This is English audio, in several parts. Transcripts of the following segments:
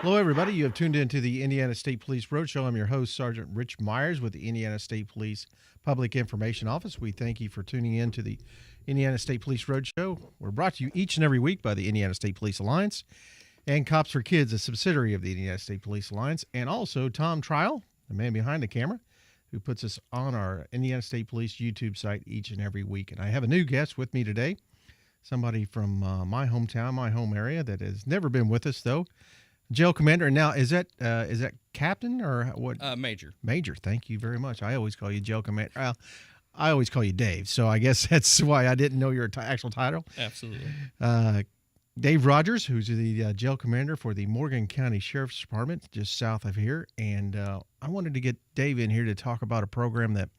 Hello, everybody. You have tuned into the Indiana State Police Roadshow. I'm your host, Sergeant Rich Myers with the Indiana State Police Public Information Office. We thank you for tuning in to the Indiana State Police Roadshow. We're brought to you each and every week by the Indiana State Police Alliance and Cops for Kids, a subsidiary of the Indiana State Police Alliance, and also Tom Trial, the man behind the camera, who puts us on our Indiana State Police YouTube site each and every week. And I have a new guest with me today, somebody from my hometown, my home area that has never been with us, though. Jail commander. And now, is that captain or what? Major. Major. Thank you very much. I always call you jail commander. I always call you Dave, so I guess that's why I didn't know your actual title. Absolutely. Dave Rogers, who's the jail commander for the Morgan County Sheriff's Department, just south of here. And I wanted to get Dave in here to talk about a program that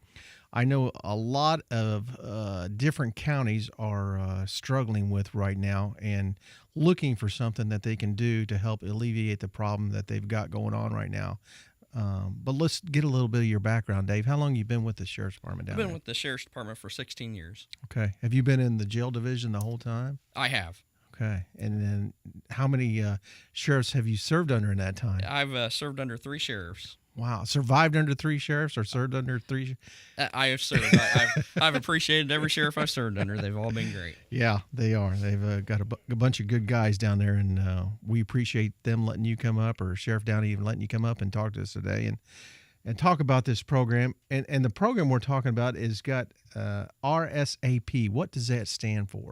I know a lot of different counties are struggling with right now and looking for something that they can do to help alleviate the problem that they've got going on right now. But let's get a little bit of your background, Dave. How long have you been with the Sheriff's Department down there? I've been with the Sheriff's Department for 16 years. Okay. Have you been in the jail division the whole time? I have. Okay. And then how many sheriffs have you served under in that time? I've served under 3 sheriffs. Wow. Survived under 3 sheriffs or served under 3? I have served. I've appreciated every sheriff I've served under. They've all been great. Yeah, they are. They've got a bunch of good guys down there, and we appreciate them letting you come up, or Sheriff Downey even letting you come up and talk to us today and talk about this program. And the program we're talking about is got RSAP. What does that stand for?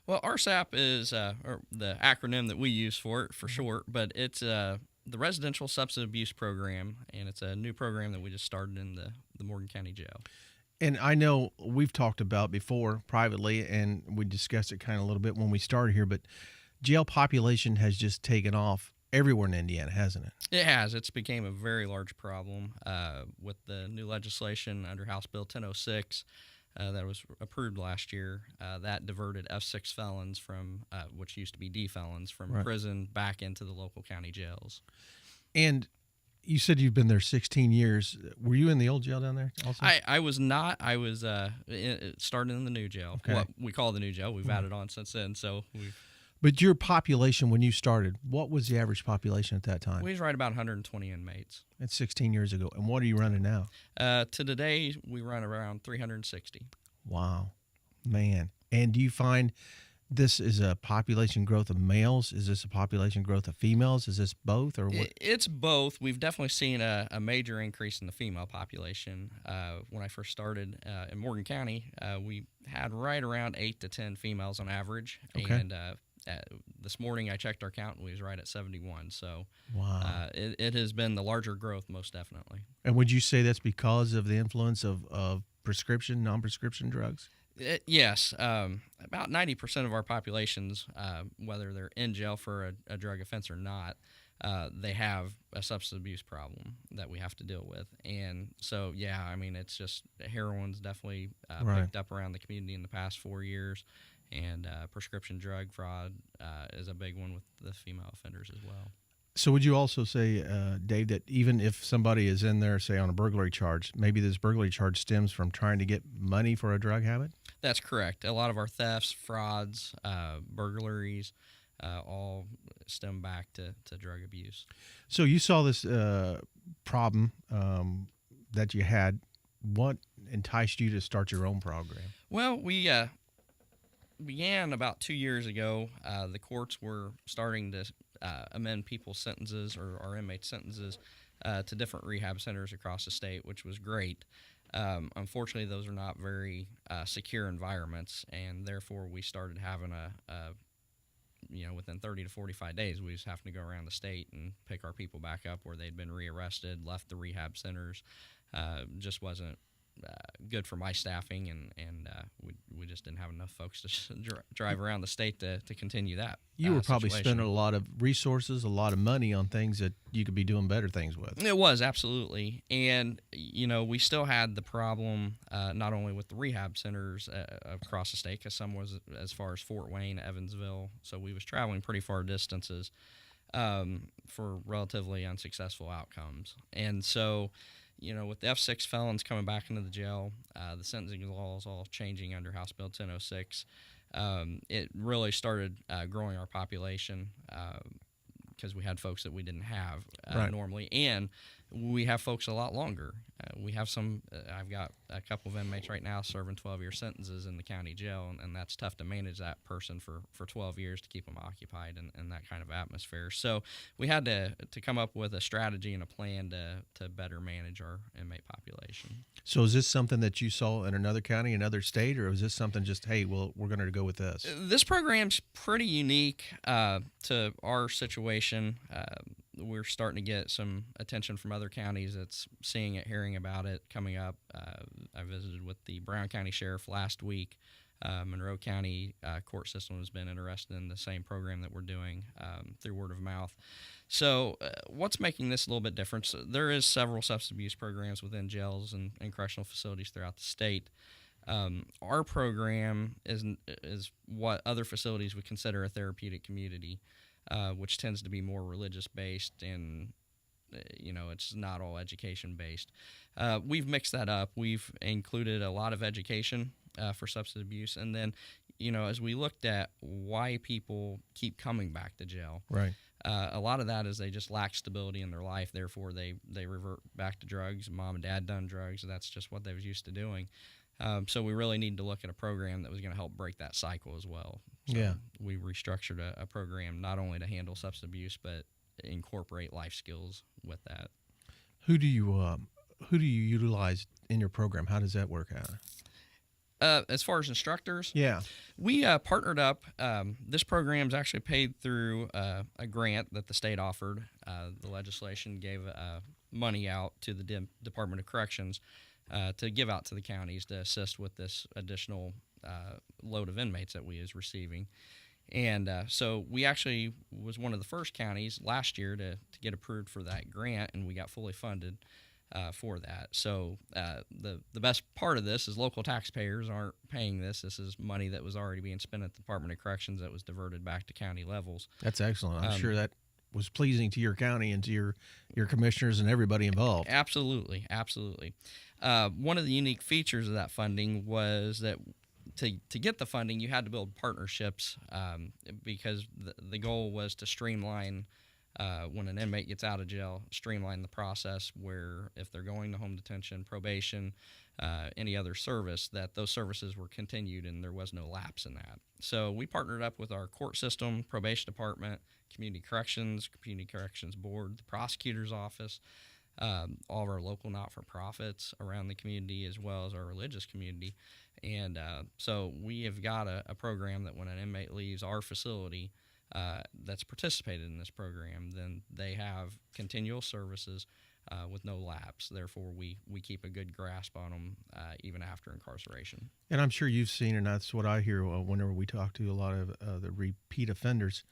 Well, RSAP is or the acronym that we use for it for short, but it's the Residential Substance Abuse Program, and it's a new program that we just started in the Morgan County Jail. And I know we've talked about before privately, and we discussed it kind of a little bit when we started here, but jail population has just taken off everywhere in Indiana, hasn't it? It has. It's became a very large problem with the new legislation under House Bill 1006 that was approved last year. That diverted F6 felons from, which used to be D felons, from prison back into the local county jails. And you said you've been there 16 years. Were you in the old jail down there also? I was not. I was started in the new jail. Okay. What we call the new jail. We've added on since then. So But your population when you started, what was the average population at that time? we was right about 120 inmates. That's 16 years ago. And what are you running now? To today, we run around 360. Wow, man. And do you find this is a population growth of males? Is this a population growth of females? Is this both, or what? It's both. We've definitely seen a major increase in the female population. When I first started in Morgan County, we had right around 8 to 10 females on average. Okay. And this morning I checked our count and we was right at 71. So Wow. it has been the larger growth, most definitely. And would you say that's because of the influence of prescription, non-prescription drugs? Yes. About 90% of our populations, whether they're in jail for a drug offense or not, they have a substance abuse problem that we have to deal with. And so, yeah, I mean, it's just heroin's definitely picked up around the community in the past 4 years. And prescription drug fraud is a big one with the female offenders as well. So would you also say, Dave, that even if somebody is in there, say, on a burglary charge, maybe this burglary charge stems from trying to get money for a drug habit? That's correct. A lot of our thefts, frauds, burglaries, all stem back to drug abuse. So you saw this problem that you had. What enticed you to start your own program? Well, we began about 2 years ago. The courts were starting to amend people's sentences or our inmates' sentences to different rehab centers across the state, which was great. Unfortunately, those are not very secure environments, and therefore we started having within 30 to 45 days, we was having to go around the state and pick our people back up where they'd been rearrested, left the rehab centers. Just wasn't good for my staffing, and we just didn't have enough folks to drive around the state to continue that. You were probably situation. spending a lot of resources, a lot of money on things that you could be doing better things with. It was, absolutely. And, we still had the problem not only with the rehab centers across the state, because some was as far as Fort Wayne, Evansville, so we was traveling pretty far distances for relatively unsuccessful outcomes. And so, with the F6 felons coming back into the jail, the sentencing laws all changing under House Bill 1006, it really started growing our population because we had folks that we didn't have Right. normally, and we have folks a lot longer. We have some. I've got a couple of inmates right now serving 12-year sentences in the county jail, and that's tough to manage that person for 12 years to keep them occupied in that kind of atmosphere. So we had to come up with a strategy and a plan to better manage our inmate population. So is this something that you saw in another county, another state, or is this something just, hey, well, we're going to go with this? This program's pretty unique to our situation. We're starting to get some attention from other counties that's seeing it, hearing about it, coming up. I visited with the Brown County Sheriff last week. Monroe County court system has been interested in the same program that we're doing through word of mouth. So what's making this a little bit different? So there is several substance abuse programs within jails and correctional facilities throughout the state. Our program is what other facilities would consider a therapeutic community, which tends to be more religious based, and it's not all education based. We've mixed that up. We've included a lot of education for substance abuse, and then as we looked at why people keep coming back to jail, Right. a lot of that is they just lack stability in their life. Therefore, they revert back to drugs. Mom and dad done drugs. That's just what they was used to doing. So we really need to look at a program that was going to help break that cycle as well. So Yeah. we restructured a program not only to handle substance abuse, but incorporate life skills with that. Who do you utilize in your program? How does that work out? As far as instructors, Yeah. we partnered up. This program's actually paid through a grant that the state offered. The legislation gave money out to the Department of Corrections to give out to the counties to assist with this additional load of inmates that we is receiving. And so we actually was one of the first counties last year to get approved for that grant, and we got fully funded for that. So the best part of this is local taxpayers aren't paying this. This is money that was already being spent at the Department of Corrections that was diverted back to county levels. That's excellent. I'm sure that was pleasing to your county and to your commissioners and everybody involved. Absolutely. One of the unique features of that funding was that to get the funding, you had to build partnerships because the goal was to streamline when an inmate gets out of jail, streamline the process where if they're going to home detention, probation, any other service, that those services were continued and there was no lapse in that. So we partnered up with our court system, probation department, community corrections board, the prosecutor's office, all of our local not-for-profits around the community, as well as our religious community. And so we have got a program that when an inmate leaves our facility that's participated in this program, then they have continual services with no lapse. Therefore, we keep a good grasp on them even after incarceration. And I'm sure you've seen, and that's what I hear whenever we talk to a lot of the repeat offenders.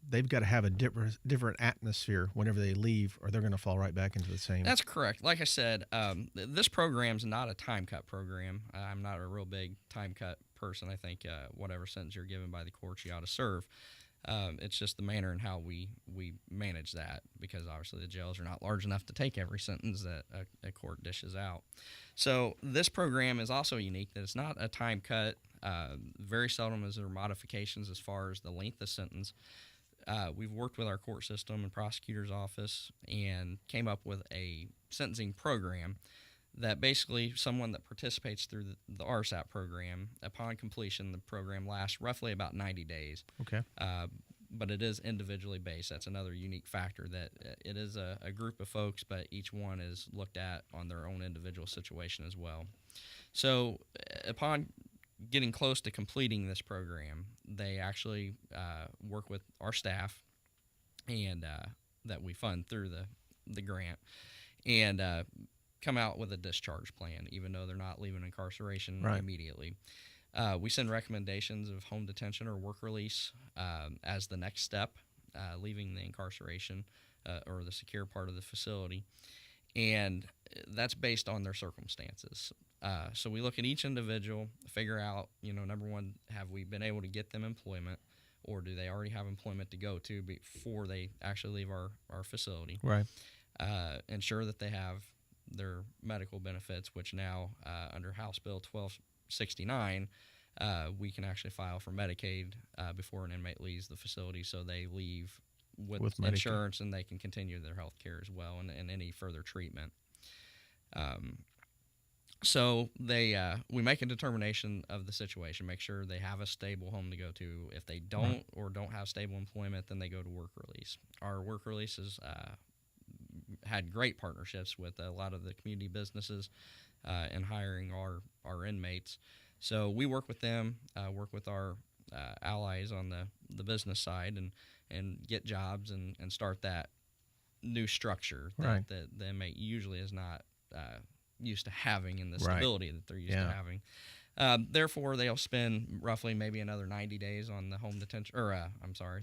They've got to have a different atmosphere whenever they leave, or they're going to fall right back into the same. That's correct. Like I said, this program's not a time cut program. I'm not a real big time cut person. I think whatever sentence you're given by the courts, you ought to serve. It's just the manner in how we manage that, because obviously the jails are not large enough to take every sentence that a court dishes out. So this program is also unique that it's not a time cut. Very seldom is there modifications as far as the length of sentence. We've worked with our court system and prosecutor's office and came up with a sentencing program that basically someone that participates through the RSAP program, upon completion, the program lasts roughly about 90 days. Okay. But it is individually based. That's another unique factor, that it is a group of folks, but each one is looked at on their own individual situation as well. So upon getting close to completing this program, they actually work with our staff and that we fund through the grant, and come out with a discharge plan, even though they're not leaving incarceration Right. immediately. We send recommendations of home detention or work release as the next step, leaving the incarceration or the secure part of the facility, and that's based on their circumstances. So we look at each individual, figure out, number one, have we been able to get them employment, or do they already have employment to go to before they actually leave our facility? Right. Ensure that they have their medical benefits, which now under House Bill 1269, we can actually file for Medicaid before an inmate leaves the facility, so they leave With Medicaid. insurance, and they can continue their health care as well and any further treatment. So we make a determination of the situation, make sure they have a stable home to go to. If they don't or don't have stable employment, then they go to work release. Our work releases had great partnerships with a lot of the community businesses in hiring our inmates. So we work with them, work with our allies on the business side, and get jobs and start that new structure that the inmate usually is not used to having, in the stability that they're used to having. Therefore, they'll spend roughly maybe another 90 days on the home detention,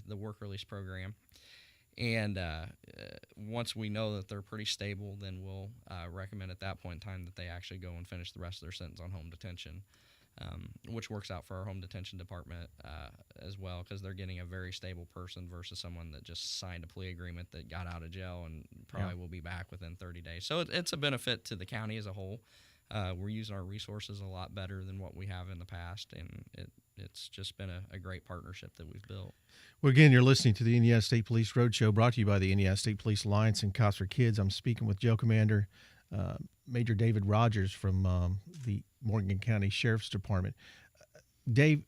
the work release program. And once we know that they're pretty stable, then we'll recommend at that point in time that they actually go and finish the rest of their sentence on home detention, which works out for our home detention department as well, because they're getting a very stable person versus someone that just signed a plea agreement that got out of jail and probably will be back within 30 days. So it's a benefit to the county as a whole. We're using our resources a lot better than what we have in the past, and it's just been a great partnership that we've built. Well, again, you're listening to the Indiana State Police Roadshow, brought to you by the Indiana State Police Alliance and Cops for Kids. I'm speaking with Jail Commander Major David Rogers from the Morgan County Sheriff's Department. Dave,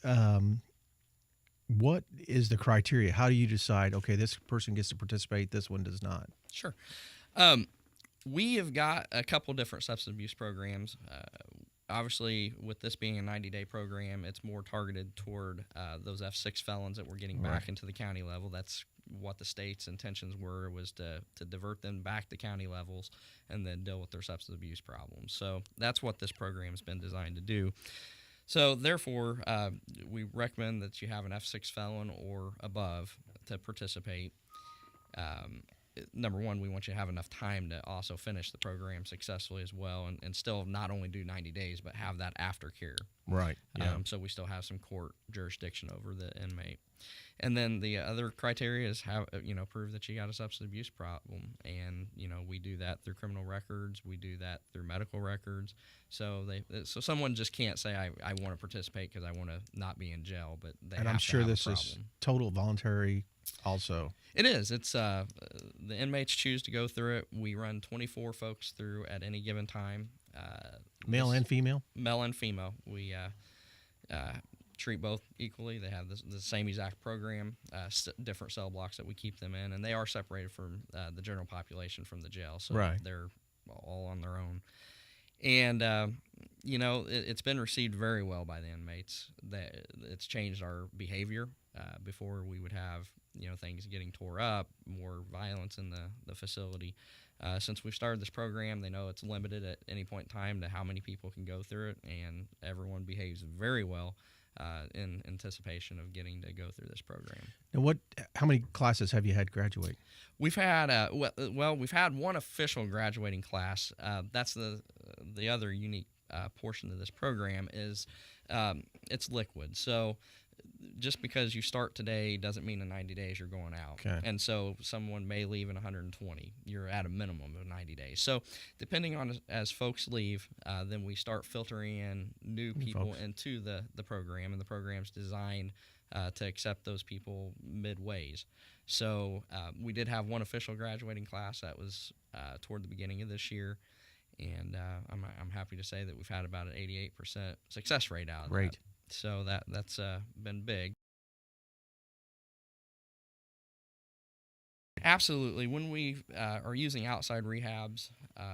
what is the criteria? How do you decide, okay, this person gets to participate, this one does not? Sure. We have got a couple different substance abuse programs. Obviously, with this being a 90-day program, it's more targeted toward those F6 felons that we're getting back into the county level. That's what the state's intentions was to divert them back to county levels and then deal with their substance abuse problems. So that's what this program has been designed to do. So therefore, we recommend that you have an F6 felon or above to participate. Number one, we want you to have enough time to also finish the program successfully as well, and still not only do 90 days, but have that aftercare. Right. Yeah. So we still have some court jurisdiction over the inmate. And then the other criteria is prove that you got a substance abuse problem, and we do that through criminal records, we do that through medical records. So someone just can't say I want to participate because I want to not be in jail, but they and have I'm sure to have this a is total voluntary. Also, it is. It's the inmates choose to go through it. We run 24 folks through at any given time. Male and female. Male and female. We treat both equally. They have the same exact program, different cell blocks that we keep them in, and they are separated from the general population from the jail, so they're all on their own. And it's been received very well by the inmates. It's changed our behavior. Before we would have things getting tore up, more violence in the facility. Since we've started this program, they know it's limited at any point in time to how many people can go through it, and everyone behaves very well in anticipation of getting to go through this program. Now, how many classes have you had graduate? We've had we've had one official graduating class. That's the other unique portion of this program is it's liquid. So just because you start today doesn't mean in 90 days you're going out. Okay. And so someone may leave in 120. You're at a minimum of 90 days. So depending on as folks leave, then we start filtering in new people into the program, and the program's designed to accept those people midways. So we did have one official graduating class that was toward the beginning of this year, and I'm happy to say that we've had about an 88% success rate out of that. So that's been big. Absolutely. When we are using outside rehabs,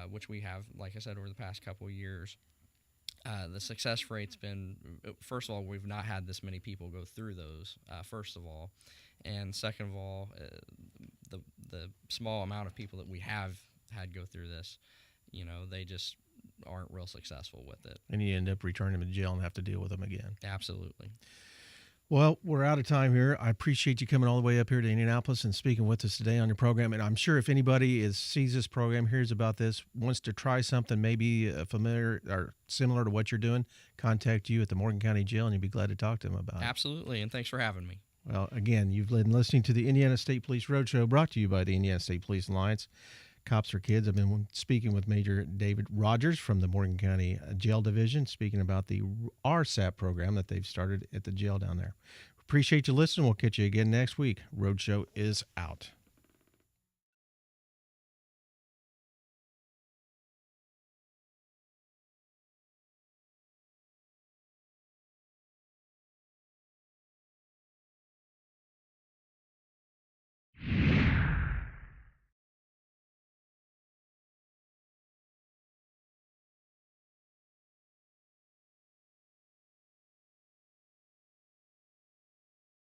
which we have, like I said, over the past couple of years, the success rate's been, first of all, we've not had this many people go through those, first of all. And second of all, the small amount of people that we have had go through this, they just aren't real successful with it. And you end up returning them to jail and have to deal with them again. Absolutely. Well, we're out of time here. I appreciate you coming all the way up here to Indianapolis and speaking with us today on your program. And I'm sure if anybody sees this program, hears about this, wants to try something maybe familiar or similar to what you're doing, contact you at the Morgan County Jail, and you'd be glad to talk to them about it. Absolutely, and thanks for having me. Well, again, you've been listening to the Indiana State Police Roadshow, brought to you by the Indiana State Police Alliance. Cops for Kids. I've been speaking with Major David Rogers from the Morgan County Jail Division, speaking about the RSAP program that they've started at the jail down there. Appreciate you listening. We'll catch you again next week. Roadshow is out.